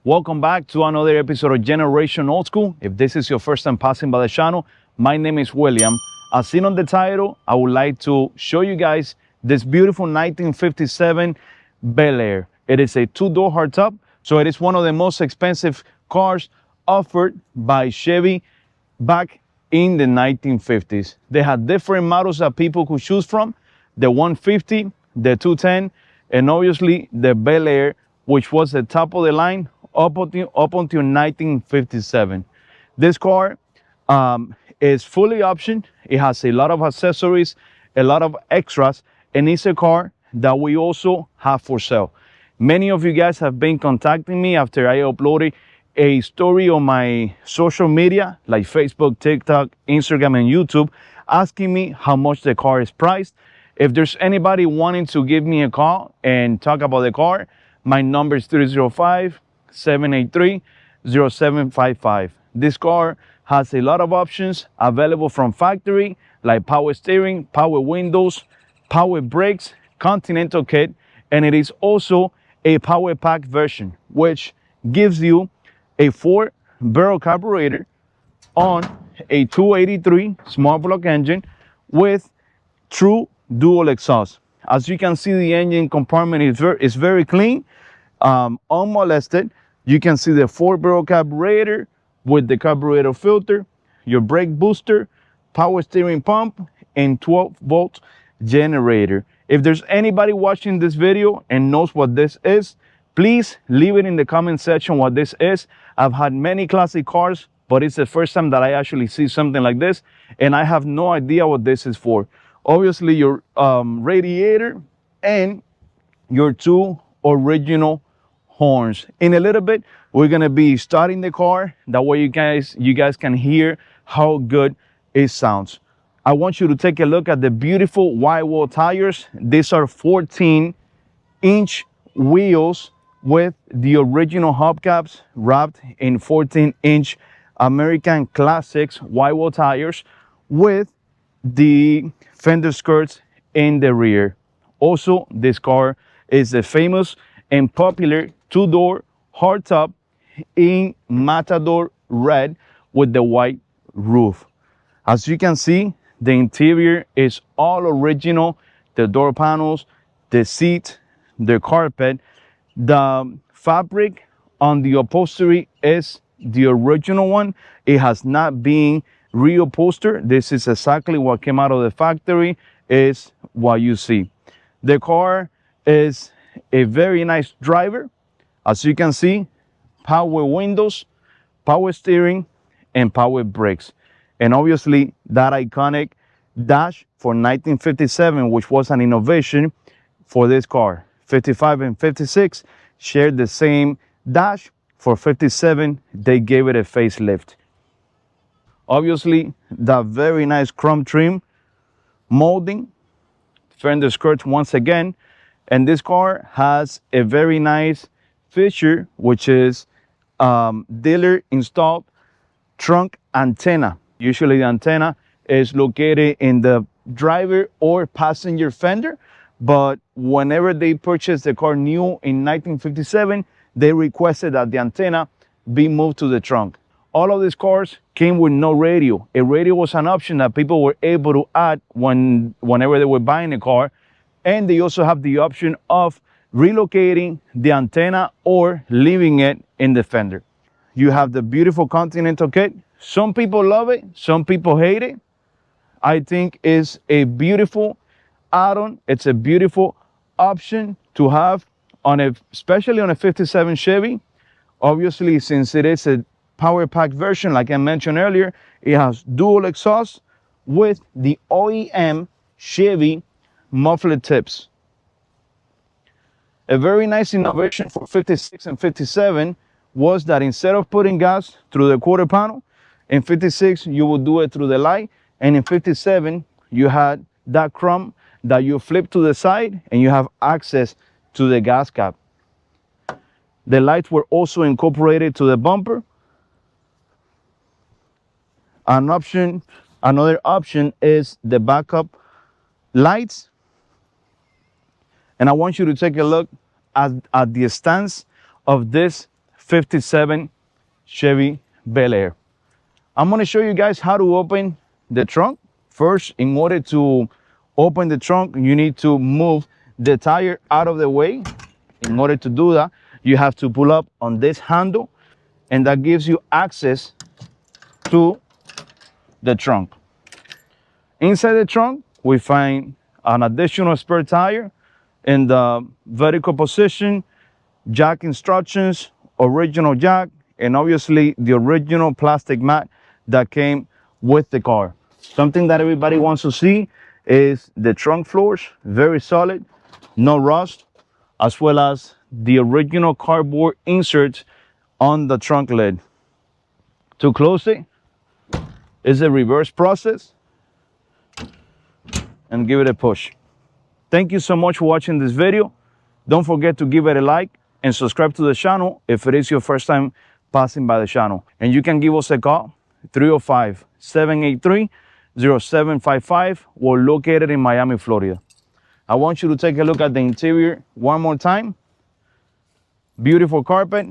Welcome back to another episode of Generation Old School. If this is your first time passing by the channel, my name is William. As seen on the title, I would like to show you guys this beautiful 1957 Belair. It is a two-door hardtop, so it is one of the most expensive cars offered by Chevy back in the 1950s. They had different models that people could choose from, the 150, the 210, and obviously the Belair, which was the top of the line up until 1957. This car is fully optioned. It has a lot of accessories, a lot of extras, and it's a car that we also have for sale. Many of you guys have been contacting me after I uploaded a story on my social media like Facebook, TikTok, Instagram, and YouTube, asking me how much the car is priced. If there's anybody wanting to give me a call and talk about the car, my number is 305-783-0755. This car has a lot of options available from factory, like power steering, power windows, power brakes, Continental kit, and it is also a power pack version, which gives you a 4-barrel carburetor on a 283 smart block engine with true dual exhaust. As you can see, the engine compartment is very clean, unmolested. You can see the 4-barrel carburetor with the carburetor filter, your brake booster, power steering pump, and 12-volt generator. If there's anybody watching this video and knows what this is, please leave it in the comment section what this is. I've had many classic cars, but it's the first time that I actually see something like this, and I have no idea what this is for. Obviously, your radiator and your two original horns. In a little bit, we're gonna be starting the car. That way you guys can hear how good it sounds. I want you to take a look at the beautiful wide wall tires. These are 14-inch wheels with the original hubcaps wrapped in 14-inch American Classics wide wall tires with the fender skirts in the rear. Also, this car is the famous and popular two-door hardtop in Matador red with the white roof. As you can see, the interior is all original. The door panels, the seat, the carpet, the fabric on the upholstery is the original one. It has not been reupholstered. This is exactly what came out of the factory, is what you see. The car is a very nice driver. As you can see, power windows, power steering, and power brakes. And obviously that iconic dash for 1957, which was an innovation for this car. 55 and 56 shared the same dash. For 57, they gave it a facelift. Obviously, that very nice chrome trim, molding, fender skirts once again, and this car has a very nice feature, which is dealer installed trunk antenna. Usually the antenna is located in the driver or passenger fender, but whenever they purchased the car new in 1957, they requested that the antenna be moved to the trunk. All of these cars came with no radio. A radio was an option that people were able to add whenever they were buying a car, and they also have the option of relocating the antenna or leaving it in the fender. You have the beautiful Continental kit. Some people love it, some people hate it. I think it's a beautiful add-on. It's a beautiful option to have especially on a 57 Chevy. Obviously, since it is a power pack version, like I mentioned earlier, it has dual exhaust with the OEM Chevy muffler tips. A very nice innovation for 56 and 57 was that instead of putting gas through the quarter panel, in 56 you would do it through the light, and in 57 you had that chrome that you flip to the side and you have access to the gas cap. The lights were also incorporated to the bumper. Another option is the backup lights. And I want you to take a look at the stance of this 57 Chevy Belair. I'm gonna show you guys how to open the trunk. First, in order to open the trunk, you need to move the tire out of the way. In order to do that, you have to pull up on this handle, and that gives you access to the trunk. Inside the trunk, we find an additional spare tire in the vertical position, jack instructions, original jack, and obviously the original plastic mat that came with the car. Something that everybody wants to see is the trunk floors, very solid, no rust, as well as the original cardboard inserts on the trunk lid. To close it is a reverse process, and give it a push. Thank you so much for watching this video. Don't forget to give it a like and subscribe to the channel if it is your first time passing by the channel. And you can give us a call, 305-783-0755. We're located in Miami, Florida. I want you to take a look at the interior one more time. Beautiful carpet,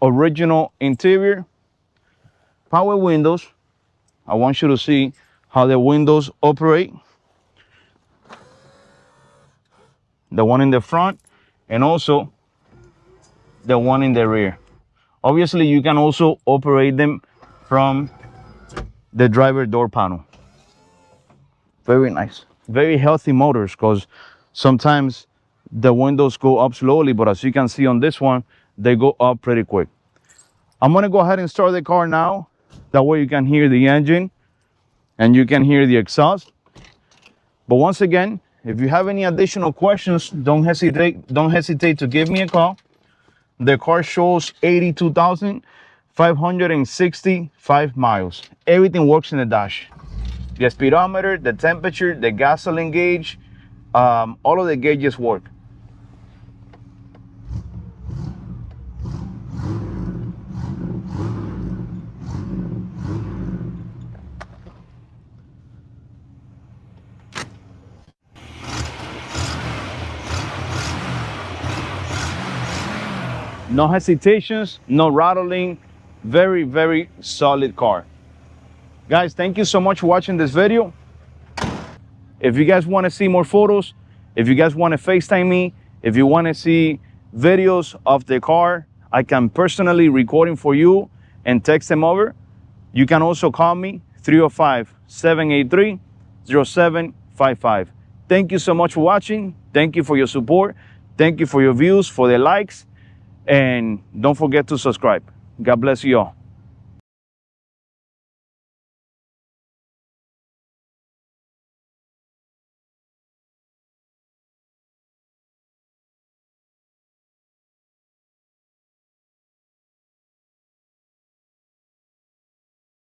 original interior, power windows. I want you to see how the windows operate. The one in the front and also the one in the rear. Obviously, you can also operate them from the driver door panel. Very nice. Very healthy motors, because sometimes the windows go up slowly, but as you can see on this one, they go up pretty quick. I'm gonna go ahead and start the car now. That way you can hear the engine and you can hear the exhaust. But once again, if you have any additional questions, don't hesitate to give me a call. The car shows 82,565 miles. Everything works in the dash. The speedometer, the temperature, the gasoline gauge, all of the gauges work. No hesitations, no rattling. Very, very solid car. Guys, thank you so much for watching this video. If you guys want to see more photos, if you guys want to FaceTime me, if you want to see videos of the car, I can personally record them for you and text them over. You can also call me, 305-783-0755. Thank you so much for watching. Thank you for your support. Thank you for your views, for the likes. And don't forget to subscribe. God bless you all.